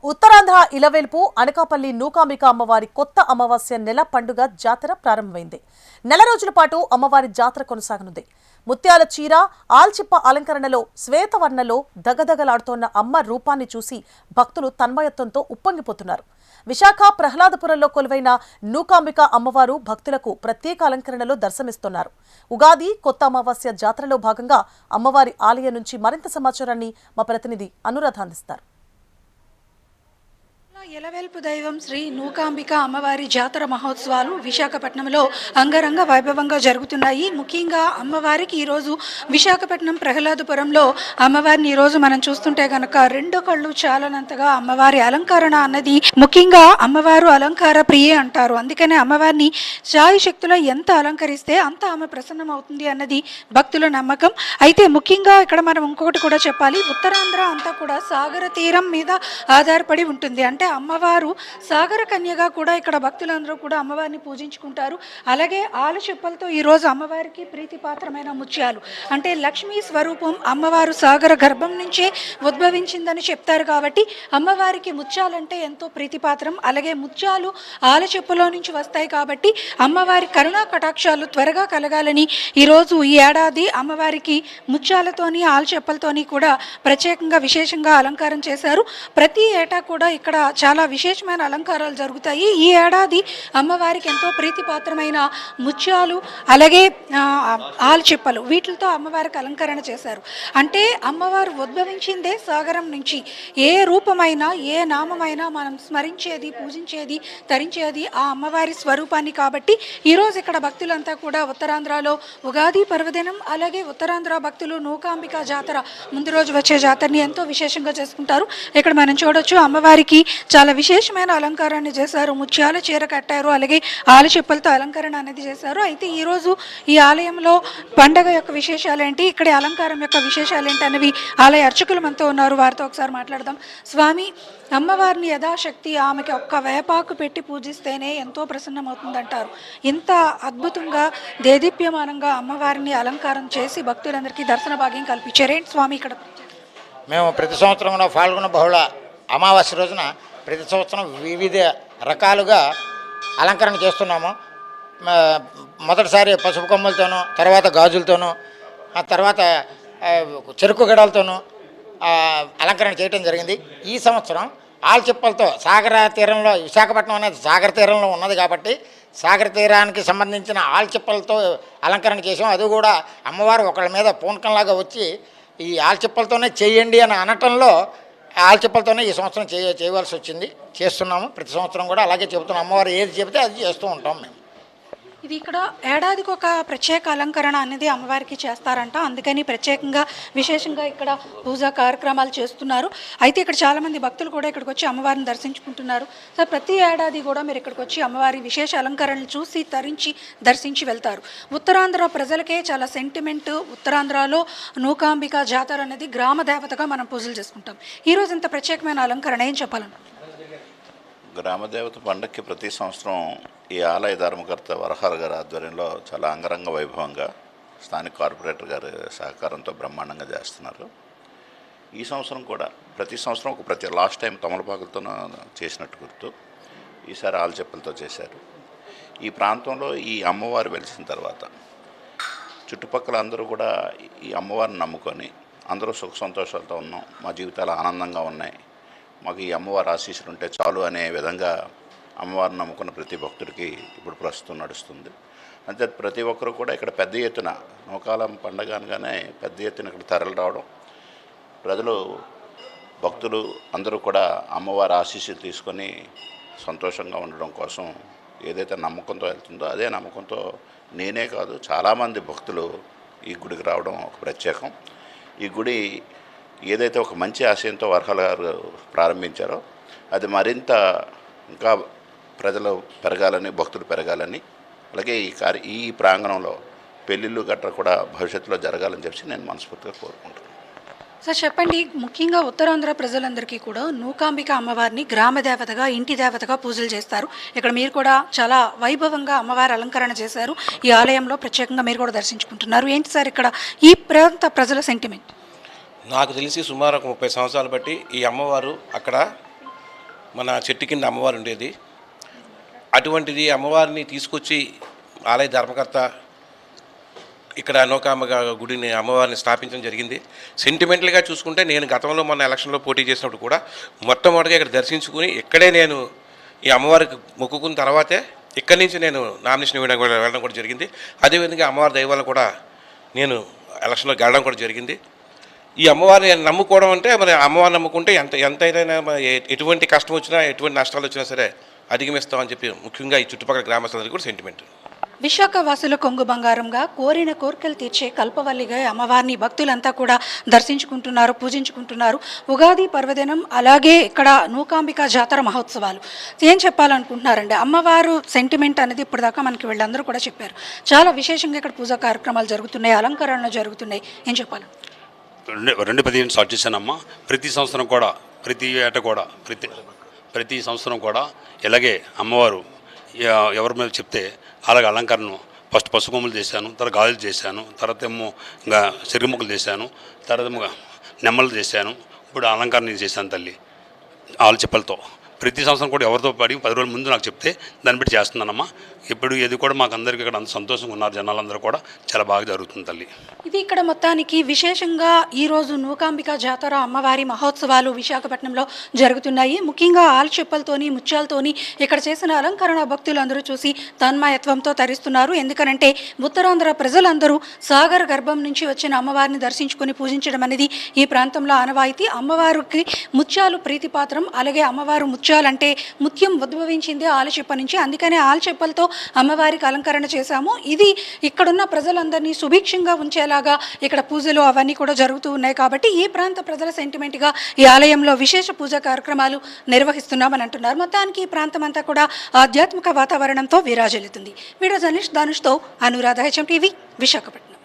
ఉత్తరాంధ్ర ఇలవేల్పు అనకాపల్లి నూకాంబిక అమ్మవారి కొత్త అమావాస్య నెల పండుగ జాతర ప్రారంభమైంది. నెల రోజుల పాటు అమ్మవారి జాతర కొనసాగనుంది. ముత్యాల చీర, ఆల్చిప్ప అలంకరణలో శ్వేతవర్ణలో దగదగలాడుతోన్న అమ్మ రూపాన్ని చూసి భక్తులు తన్మయత్వంతో ఉప్పొంగిపోతున్నారు. విశాఖ ప్రహ్లాదపురంలో కొలువైన నూకాంబిక అమ్మవారు భక్తులకు ప్రత్యేక అలంకరణలో దర్శనమిస్తున్నారు. ఉగాది కొత్త అమావాస్య జాతరలో భాగంగా అమ్మవారి ఆలయం నుంచి మరింత సమాచారాన్ని మా ప్రతినిధి అనురాధ అందిస్తారు. ఇలవేల్పు దైవం శ్రీ నూకాంబిక అమ్మవారి జాతర మహోత్సవాలు విశాఖపట్నంలో అంగరంగ వైభవంగా జరుగుతున్నాయి. ముఖ్యంగా అమ్మవారికి ఈరోజు విశాఖపట్నం ప్రహ్లాదపురంలో అమ్మవారిని ఈరోజు మనం చూస్తుంటే కనుక రెండు కళ్ళు చాలనంతగా అమ్మవారి అలంకరణ అన్నది, ముఖ్యంగా అమ్మవారు అలంకార ప్రియే అంటారు. అందుకనే అమ్మవారిని శాయి శక్తులో ఎంత అలంకరిస్తే అంత ఆమె ప్రసన్నం అవుతుంది అన్నది భక్తుల నమ్మకం. అయితే ముఖ్యంగా ఇక్కడ మనం ఇంకొకటి కూడా చెప్పాలి, ఉత్తరాంధ్ర అంతా కూడా సాగర తీరం మీద ఆధారపడి ఉంటుంది. అంటే అమ్మవారు సాగర కన్యగా కూడా ఇక్కడ భక్తులందరూ కూడా అమ్మవారిని పూజించుకుంటారు. అలాగే ఆలు చెప్పలతో ఈరోజు అమ్మవారికి ప్రీతిపాత్రమైన ముత్యాలు, అంటే లక్ష్మీ స్వరూపం అమ్మవారు సాగర గర్భం నుంచే ఉద్భవించిందని చెప్తారు. కాబట్టి అమ్మవారికి ముత్యాలంటే ఎంతో ప్రీతిపాత్రం. అలాగే ముత్యాలు ఆల చెప్పులో నుంచి వస్తాయి కాబట్టి అమ్మవారి కరుణా కటాక్షాలు త్వరగా కలగాలని ఈరోజు ఈ ఏడాది అమ్మవారికి ముత్యాలతోని ఆల చెప్పులతోని కూడా ప్రత్యేకంగా విశేషంగా అలంకారం చేశారు. ప్రతి ఏటా కూడా ఇక్కడ చాలా విశేషమైన అలంకారాలు జరుగుతాయి. ఈ ఏడాది అమ్మవారికి ఎంతో ప్రీతిపాత్రమైన ముత్యాలు, అలాగే ఆల్చిప్పలు, వీటితో అమ్మవారికి అలంకరణ చేశారు. అంటే అమ్మవారు ఉద్భవించిందే సాగరం నుంచి. ఏ రూపమైనా ఏ నామమైనా మనం స్మరించేది, పూజించేది, తరించేది ఆ అమ్మవారి స్వరూపాన్ని. కాబట్టి ఈరోజు ఇక్కడ భక్తులంతా కూడా ఉత్తరాంధ్రలో ఉగాది పర్వదినం, అలాగే ఉత్తరాంధ్ర భక్తులు నూకాంబిక జాతర ముందు రోజు వచ్చే జాతరని ఎంతో విశేషంగా చేసుకుంటారు. ఇక్కడ మనం చూడొచ్చు అమ్మవారికి చాలా విశేషమైన అలంకారాన్ని చేశారు. ముత్యాల చీర కట్టారు, అలాగే ఆలు చెప్పులతో అలంకరణ అనేది చేశారు. అయితే ఈరోజు ఈ ఆలయంలో పండగ యొక్క విశేషాలు ఏంటి, ఇక్కడ అలంకారం యొక్క విశేషాలు ఏంటి అనేవి ఆలయ అర్చకులు మనతో ఉన్నారు, వారితో ఒకసారి మాట్లాడదాం. స్వామి, అమ్మవారిని యథాశక్తి ఆమెకి ఒక్క వేపాకు పెట్టి పూజిస్తేనే ఎంతో ప్రసన్నమవుతుందంటారు. ఇంత అద్భుతంగా దేదీప్యమానంగా అమ్మవారిని అలంకారం చేసి భక్తులందరికీ దర్శన భాగ్యం కల్పించారు. ఏంటి స్వామి ఇక్కడ? మేము ప్రతి సంవత్సరం పాల్గొన బహుళ అమావాస్య రోజున ప్రతి సంవత్సరం వివిధ రకాలుగా అలంకరణ చేస్తున్నాము. మొదటిసారి పసుపు కొమ్మలతోనూ, తర్వాత గాజులతోనూ, ఆ తర్వాత చెరుకు గడలతోనూ అలంకరణ చేయడం జరిగింది. ఈ సంవత్సరం ఆల్చిప్పలతో సాగర తీరంలో, విశాఖపట్నం అనేది సాగర తీరంలో ఉన్నది కాబట్టి సాగర తీరానికి సంబంధించిన ఆల్చిప్పలతో అలంకరణ చేసాం. అది కూడా అమ్మవారు ఒకళ్ళ మీద పూనకంలాగా వచ్చి ఈ ఆల్చిప్పలతోనే చేయండి అని అనటంలో ఆల్చిప్పలతోనే ఈ సంవత్సరం చేయవలసి వచ్చింది. చేస్తున్నాము. ప్రతి సంవత్సరం కూడా అలాగే చెబుతున్నాం. అమ్మవారు ఏది చెబితే అది చేస్తూ ఉంటాం మేము. ఇది ఇక్కడ ఏడాదికి ఒక ప్రత్యేక అలంకరణ అనేది అమ్మవారికి చేస్తారంట. అందుకని ప్రత్యేకంగా విశేషంగా ఇక్కడ పూజా కార్యక్రమాలు చేస్తున్నారు. అయితే ఇక్కడ చాలామంది భక్తులు కూడా ఇక్కడికి వచ్చి అమ్మవారిని దర్శించుకుంటున్నారు. సో ప్రతి ఏడాది కూడా మీరు ఇక్కడికి వచ్చి అమ్మవారి విశేష అలంకరణలు చూసి తరించి దర్శించి వెళ్తారు. ఉత్తరాంధ్ర ప్రజలకే చాలా సెంటిమెంట్. ఉత్తరాంధ్రలో నూకాంబిక జాతర అనేది గ్రామ దేవతగా మనం పూజలు చేసుకుంటాం. ఈరోజు ఇంత ప్రత్యేకమైన అలంకరణ ఏం చెప్పాలంట? గ్రామదేవత పండగకి ప్రతి సంవత్సరం ఈ ఆలయ ధర్మకర్త వరహాల గారి ఆధ్వర్యంలో చాలా అంగరంగ వైభవంగా స్థానిక కార్పొరేటర్ గారి సహకారంతో బ్రహ్మాండంగా చేస్తున్నారు. ఈ సంవత్సరం కూడా ప్రతి సంవత్సరం లాస్ట్ టైం తమలపాకులతో చేసినట్టు గుర్తు, ఈసారి ఆల్చెప్పలతో చేశారు. ఈ ప్రాంతంలో ఈ అమ్మవారు వెలిసిన తర్వాత చుట్టుపక్కల అందరూ కూడా ఈ అమ్మవారిని నమ్ముకొని అందరూ సుఖ సంతోషాలతో ఉన్నాం, మా జీవితాలు ఆనందంగా ఉన్నాయి, మాకు ఈ అమ్మవారి ఆశీస్సులు ఉంటే చాలు అనే విధంగా అమ్మవారిని నమ్ముకున్న ప్రతి భక్తుడికి ఇప్పుడు ప్రస్తుతం నడుస్తుంది. అంతే ప్రతి ఒక్కరు కూడా ఇక్కడ పెద్ద ఎత్తున నూకాలం పండగ అనగానే పెద్ద ఎత్తున ఇక్కడ తరలి రావడం, ప్రజలు భక్తులు అందరూ కూడా అమ్మవారి ఆశీస్సులు తీసుకొని సంతోషంగా ఉండడం కోసం ఏదైతే నమ్మకంతో వెళ్తుందో అదే నమ్మకంతో నేనే కాదు చాలామంది భక్తులు ఈ గుడికి రావడం ఒక ప్రత్యేకం. ఈ గుడి ఏదైతే ఒక మంచి ఆశయంతో వరహాల గారు ప్రారంభించారో అది మరింత ఇంకా ప్రజలు పెరగాలని, భక్తులు పెరగాలని, అలాగే ఈ ప్రాంగణంలో పెళ్ళిళ్ళు గట్రా కూడా భవిష్యత్తులో జరగాలని చెప్పి నేను మనస్ఫూర్తిగా కోరుకుంటున్నాను. సార్ చెప్పండి, ముఖ్యంగా ఉత్తరాంధ్ర ప్రజలందరికీ కూడా నూకాంబిక అమ్మవారిని గ్రామ దేవతగా, ఇంటి దేవతగా పూజలు చేస్తారు. ఇక్కడ మీరు కూడా చాలా వైభవంగా అమ్మవారి అలంకరణ చేశారు. ఈ ఆలయంలో ప్రత్యేకంగా మీరు కూడా దర్శించుకుంటున్నారు. ఏంటి సార్ ఇక్కడ ఈ ప్రాంత ప్రజల సెంటిమెంట్? నాకు తెలిసి సుమారు ఒక 30 సంవత్సరాలు బట్టి ఈ అమ్మవారు అక్కడ మన చెట్టు కింద అమ్మవారు ఉండేది. అటువంటిది అమ్మవారిని తీసుకొచ్చి ఆలయ ధర్మకర్త ఇక్కడ నూకాంబ గుడిని అమ్మవారిని స్థాపించడం జరిగింది. సెంటిమెంటల్గా చూసుకుంటే నేను గతంలో మొన్న ఎలక్షన్లో పోటీ చేసినప్పుడు కూడా మొట్టమొదటిగా ఇక్కడ దర్శించుకుని ఇక్కడే నేను ఈ అమ్మవారికి మొక్కుకున్న తర్వాతే ఇక్కడి నుంచి నేను నామినేషన్ వెళ్ళడం కూడా జరిగింది. అదేవిధంగా అమ్మవారి దయ వల్ల కూడా నేను ఎలక్షన్లో గెలడం కూడా జరిగింది. ఈ అమ్మవారిని నమ్ముకోవడం అంటే మరి అమ్మవారిని నమ్ముకుంటే ఎంతైనా ఎటువంటి కష్టం వచ్చినా ఎటువంటి నష్టాలు వచ్చినా సరే అధిగమిస్తామని చెప్పి ముఖ్యంగా ఈ చుట్టుపక్కల గ్రామస్తులందరికీ కూడా సెంటిమెంట్. విశాఖ వాసుల కొంగు బంగారంగా కోరిన కోరికలు తీర్చే కల్పవల్లిగా అమ్మవారిని భక్తులంతా కూడా దర్శించుకుంటున్నారు, పూజించుకుంటున్నారు. ఉగాది పర్వదినం అలాగే ఇక్కడ నూకాంబిక జాతర మహోత్సవాలు ఏం చెప్పాలనుకుంటున్నారండి? అమ్మవారు సెంటిమెంట్ అనేది ఇప్పటిదాకా మనకి వీళ్ళందరూ కూడా చెప్పారు. చాలా విశేషంగా ఇక్కడ పూజా కార్యక్రమాలు జరుగుతున్నాయి, అలంకరణలు జరుగుతున్నాయి. ఏం చెప్పాలి? 2015 స్టార్ట్ చేశానమ్మా. ప్రతి సంవత్సరం కూడా ప్రతి సంవత్సరం కూడా ఇలాగే అమ్మవారు ఎవరి మీద చెప్తే అలాగే అలంకరణ ఫస్ట్ పసుపు కొమ్ములు చేశాను, తర్వాత గాజులు చేశాను, తర్వాత ఏమో ఇంకా సిరిముక్కలు చేశాను, తర్వాత ఏమో నెమ్మలు చేశాను, ఇప్పుడు అలంకరణ చేశాను తల్లి ఆలు చెప్పలతో. ప్రతి సంవత్సరం కూడా ఎవరితో పడి 10 రోజుల ముందు నాకు చెప్తే దాన్ని బట్టి చేస్తున్నానమ్మా. ఇప్పుడు ఇది కూడా మాకు అందరికీ ఇక్కడ అంత సంతోషంగా ఉన్నారు, జనాలందరూ కూడా చాలా బాగా జరుగుతుంది తల్లి. ఇది ఇక్కడ మొత్తానికి విశేషంగా ఈరోజు నూకాంబిక జాతర అమ్మవారి మహోత్సవాలు విశాఖపట్నంలో జరుగుతున్నాయి. ముఖ్యంగా ఆల్చెప్పలతోని ముత్యాలతోని ఇక్కడ చేసిన అలంకరణ భక్తులందరూ చూసి తన్మయత్వంతో తరిస్తున్నారు. ఎందుకనంటే ఉత్తరాంధ్ర ప్రజలందరూ సాగర్ గర్భం నుంచి వచ్చిన అమ్మవారిని దర్శించుకుని పూజించడం అనేది ఈ ప్రాంతంలో ఆనవాయితీ. అమ్మవారికి ముత్యాలు ప్రీతిపాత్రం. అలాగే అమ్మవారు ముత్యాలంటే ముత్యం ఉద్భవించింది ఆల్చెప్ప నుంచి, అందుకనే ఆల్చెప్పలతో అమ్మవారికి అలంకరణ చేశాము. ఇది ఇక్కడున్న ప్రజలందరినీ సుభిక్షంగా ఉంచేలాగా ఇక్కడ పూజలు అవన్నీ కూడా జరుగుతూ ఉన్నాయి. కాబట్టి ఈ ప్రాంత ప్రజల సెంటిమెంట్గా ఈ ఆలయంలో విశేష పూజా కార్యక్రమాలు నిర్వహిస్తున్నామని అంటున్నారు. మొత్తానికి ఈ ప్రాంతం అంతా కూడా ఆధ్యాత్మిక వాతావరణంతో విరాజిల్లుతుంది. వీడియో జర్నలిస్ట్ ధనుష్తో అనురాధ, HM టీవీ, విశాఖపట్నం.